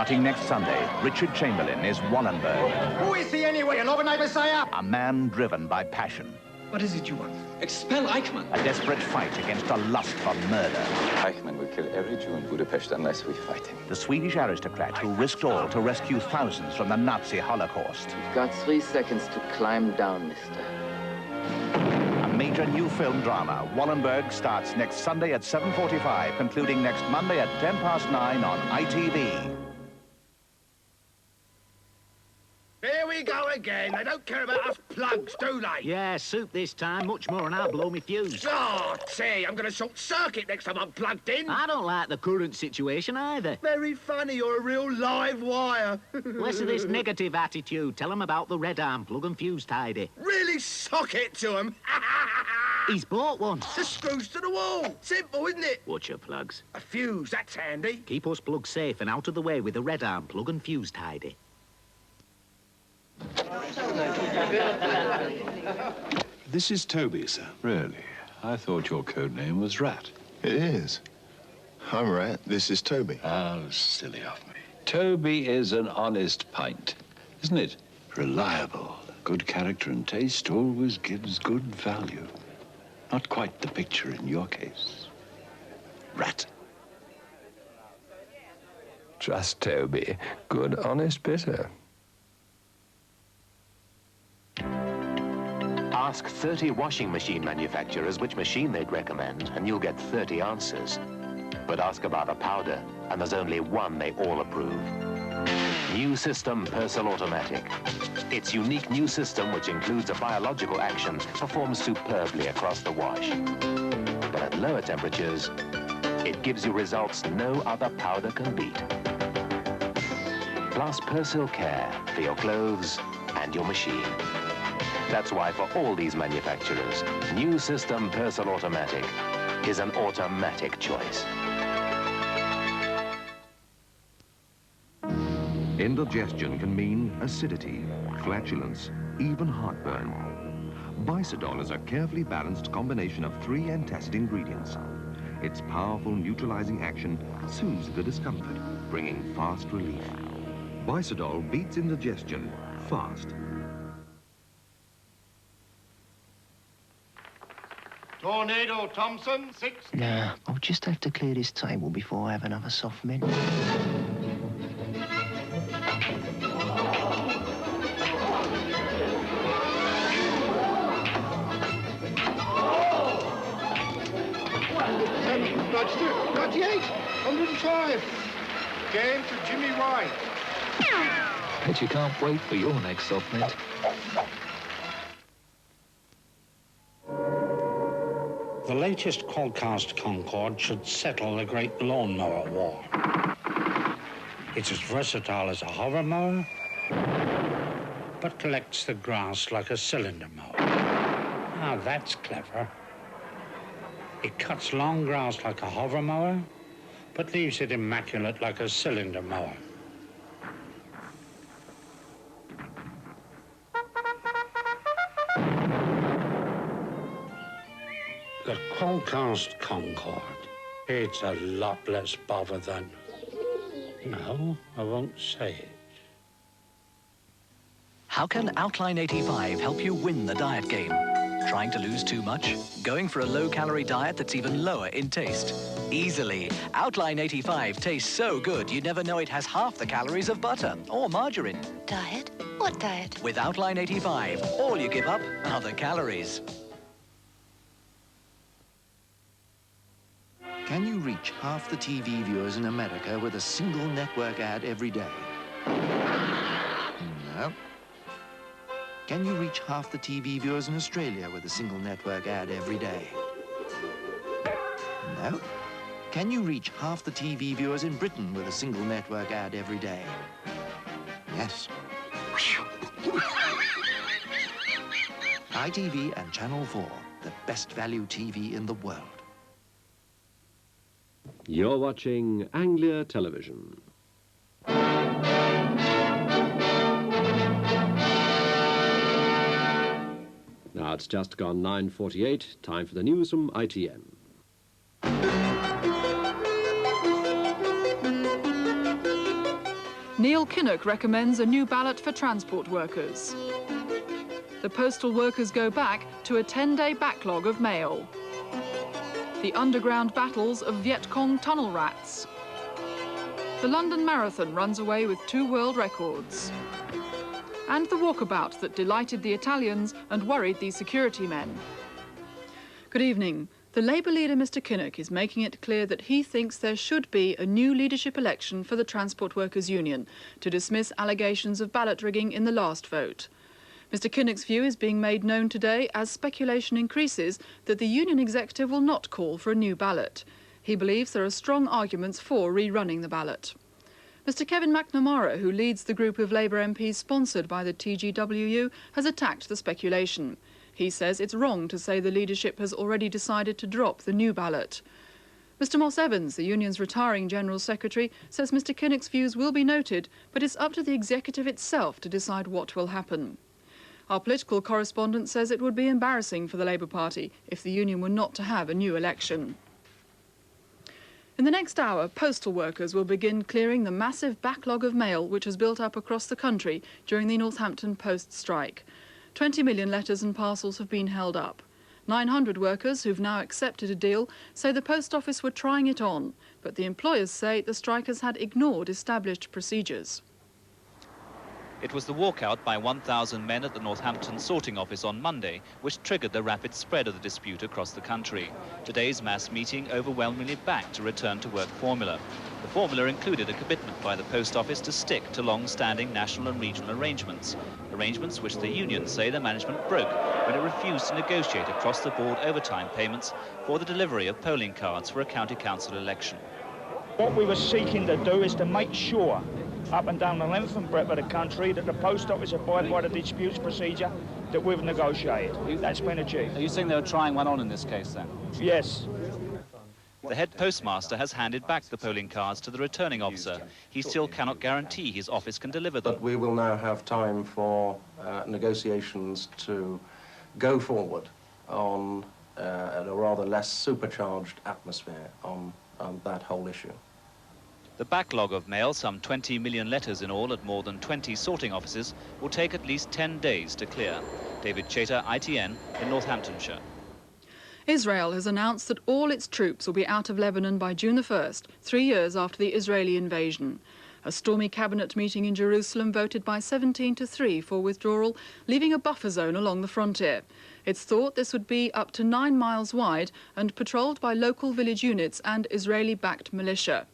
Starting next Sunday, Richard Chamberlain is Wallenberg. Who is he anyway? An overnight messiah? A man driven by passion. What is it you want? Expel Eichmann. A desperate fight against a lust for murder. Eichmann will kill every Jew in Budapest unless we fight him. The Swedish aristocrat who risked all to rescue thousands from the Nazi Holocaust. You've got 3 seconds to climb down, mister. A major new film drama, Wallenberg, starts next Sunday at 7:45, concluding next Monday at 9:10 on ITV. Here we go again. They don't care about us plugs, do they? Yeah, soup this time. Much more and I'll blow me fuse. Oh, T, I'm going to short circuit next time I'm plugged in. I don't like the current situation either. Very funny. You're a real live wire. Less of this negative attitude. Tell him about the red arm plug and fuse tidy. Really sock it to him. He's bought one. The screws to the wall. Simple, isn't it? Watch your plugs. A fuse, that's handy. Keep us plugs safe and out of the way with the red arm plug and fuse tidy. This is Toby, sir. Really? I thought your code name was Rat. It is. I'm Rat. This is Toby. How silly of me. Toby is an honest pint, isn't it? Reliable. Good character and taste always gives good value. Not quite the picture in your case. Rat. Trust Toby. Good, honest bitter. Ask 30 washing machine manufacturers which machine they'd recommend, and you'll get 30 answers. But ask about a powder, and there's only one they all approve. New System Persil Automatic. Its unique new system, which includes a biological action, performs superbly across the wash. But at lower temperatures, it gives you results no other powder can beat. Plus Persil Care for your clothes and your machine. That's why for all these manufacturers, New System Persil Automatic is an automatic choice. Indigestion can mean acidity, flatulence, even heartburn. Bicidol is a carefully balanced combination of 3 antacid ingredients. Its powerful neutralizing action soothes the discomfort, bringing fast relief. Bicidol beats indigestion fast. Tornado Thompson, 6. Nah, I'll just have to clear this table before I have another soft mint. Nudged it. 98. 105. Game to Jimmy White. Bet you can't wait for your next soft mint. The latest Quadcast Concorde should settle the great lawnmower war. It's as versatile as a hover mower, but collects the grass like a cylinder mower. Now that's clever. It cuts long grass like a hover mower, but leaves it immaculate like a cylinder mower. The Quadcast Concorde. It's a lot less bother than... No, I won't say it. How can Outline 85 help you win the diet game? Trying to lose too much? Going for a low-calorie diet that's even lower in taste? Easily. Outline 85 tastes so good you never know it has half the calories of butter or margarine. Diet? What diet? With Outline 85, all you give up are the calories. Can you reach half the TV viewers in America with a single network ad every day? No. Can you reach half the TV viewers in Australia with a single network ad every day? No. Can you reach half the TV viewers in Britain with a single network ad every day? Yes. ITV and Channel 4, the best value TV in the world. You're watching Anglia Television. Now it's just gone 9:48, time for the news from ITN. Neil Kinnock recommends a new ballot for transport workers. The postal workers go back to a 10-day backlog of mail. The underground battles of Viet Cong tunnel rats. The London Marathon runs away with 2 world records. And the walkabout that delighted the Italians and worried the security men. Good evening. The Labour leader, Mr Kinnock, is making it clear that he thinks there should be a new leadership election for the Transport Workers' Union to dismiss allegations of ballot rigging in the last vote. Mr Kinnock's view is being made known today as speculation increases that the union executive will not call for a new ballot. He believes there are strong arguments for rerunning the ballot. Mr Kevin McNamara, who leads the group of Labour MPs sponsored by the TGWU, has attacked the speculation. He says it's wrong to say the leadership has already decided to drop the new ballot. Mr Moss Evans, the union's retiring General Secretary, says Mr Kinnock's views will be noted, but it's up to the executive itself to decide what will happen. Our political correspondent says it would be embarrassing for the Labour Party if the union were not to have a new election. In the next hour, postal workers will begin clearing the massive backlog of mail which has built up across the country during the Northampton Post strike. 20 million letters and parcels have been held up. 900 workers who've now accepted a deal say the post office were trying it on, but the employers say the strikers had ignored established procedures. It was the walkout by 1,000 men at the Northampton sorting office on Monday which triggered the rapid spread of the dispute across the country. Today's mass meeting overwhelmingly backed a return-to-work formula. The formula included a commitment by the post office to stick to long-standing national and regional arrangements which the unions say the management broke when it refused to negotiate across-the-board overtime payments for the delivery of polling cards for a county council election. What we were seeking to do is to make sure up and down the length and breadth of the country that the post office abide by the disputes procedure that we've negotiated. That's been achieved. Are you saying they were trying one on in this case then? Yes. The head postmaster has handed back the polling cards to the returning officer. He still cannot guarantee his office can deliver them. But we will now have time for negotiations to go forward on a rather less supercharged atmosphere on that whole issue. The backlog of mail, some 20 million letters in all at more than 20 sorting offices, will take at least 10 days to clear. David Chater, ITN, in Northamptonshire. Israel has announced that all its troops will be out of Lebanon by June the 1st, 3 years after the Israeli invasion. A stormy cabinet meeting in Jerusalem voted by 17-3 for withdrawal, leaving a buffer zone along the frontier. It's thought this would be up to 9 miles wide and patrolled by local village units and Israeli-backed militia.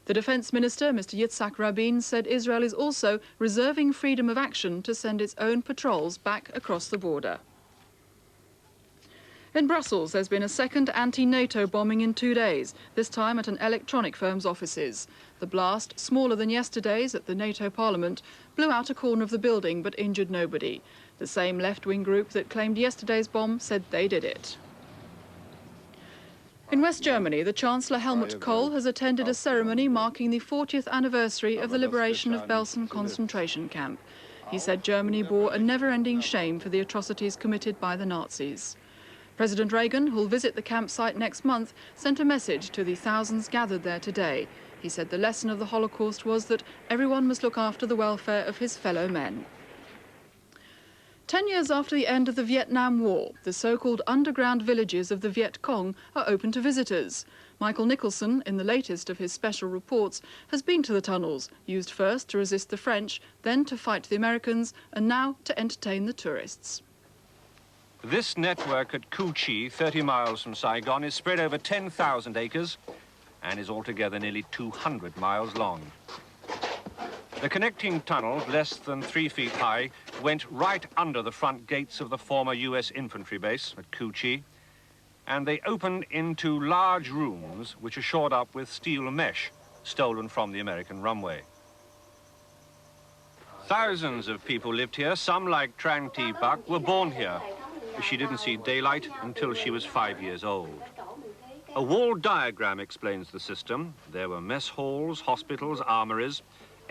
The Defence Minister, Mr Yitzhak Rabin, said Israel is also reserving freedom of action to send its own patrols back across the border. In Brussels, there's been a second anti-NATO bombing in 2 days, this time at an electronic firm's offices. The blast, smaller than yesterday's at the NATO Parliament, blew out a corner of the building but injured nobody. The same left-wing group that claimed yesterday's bomb said they did it. In West Germany, the Chancellor Helmut Kohl has attended a ceremony marking the 40th anniversary of the liberation of Belsen concentration camp. He said Germany bore a never-ending shame for the atrocities committed by the Nazis. President Reagan, who'll visit the campsite next month, sent a message to the thousands gathered there today. He said the lesson of the Holocaust was that everyone must look after the welfare of his fellow men. 10 years after the end of the Vietnam War, the so-called underground villages of the Viet Cong are open to visitors. Michael Nicholson, in the latest of his special reports, has been to the tunnels, used first to resist the French, then to fight the Americans, and now to entertain the tourists. This network at Cu Chi, 30 miles from Saigon, is spread over 10,000 acres and is altogether nearly 200 miles long. The connecting tunnels, less than 3 feet high, went right under the front gates of the former US infantry base at Cu Chi, and they opened into large rooms which are shored up with steel mesh stolen from the American runway. Thousands of people lived here. Some, like Trang Thi Bak, were born here. She didn't see daylight until she was 5 years old. A wall diagram explains the system. There were mess halls, hospitals, armories,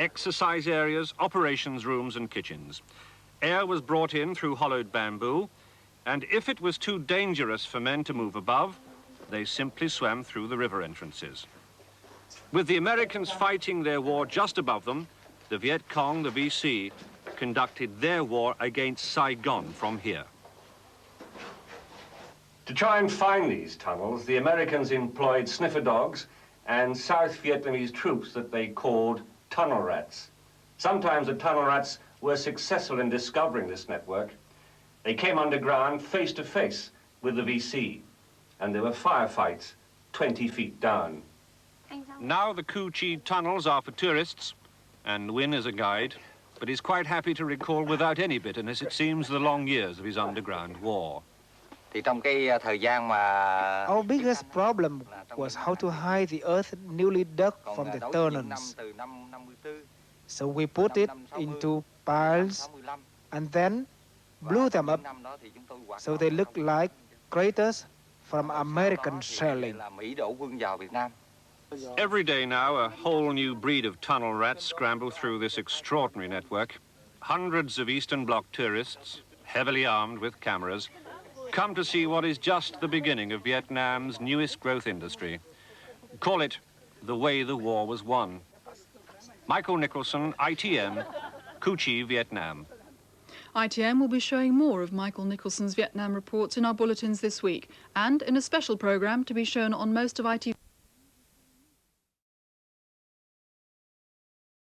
exercise areas, operations rooms and kitchens. Air was brought in through hollowed bamboo, and if it was too dangerous for men to move above, they simply swam through the river entrances. With the Americans fighting their war just above them, the Viet Cong, the VC, conducted their war against Saigon from here. To try and find these tunnels, the Americans employed sniffer dogs and South Vietnamese troops that they called tunnel rats. Sometimes the tunnel rats were successful in discovering this network. They came underground face to face with the VC, and there were firefights 20 feet down. Now the Cu Chi tunnels are for tourists, and Win is a guide, but he's quite happy to recall without any bitterness, it seems, the long years of his underground war. Our biggest problem was how to hide the earth newly dug from the tunnels. So we put it into piles and then blew them up so they looked like craters from American shelling. Every day now, a whole new breed of tunnel rats scramble through this extraordinary network. Hundreds of Eastern Bloc tourists, heavily armed with cameras, come to see what is just the beginning of Vietnam's newest growth industry. Call it the way the war was won. Michael Nicholson, ITN, Cu Chi, Vietnam. ITN will be showing more of Michael Nicholson's Vietnam reports in our bulletins this week and in a special programme to be shown on most of ITV.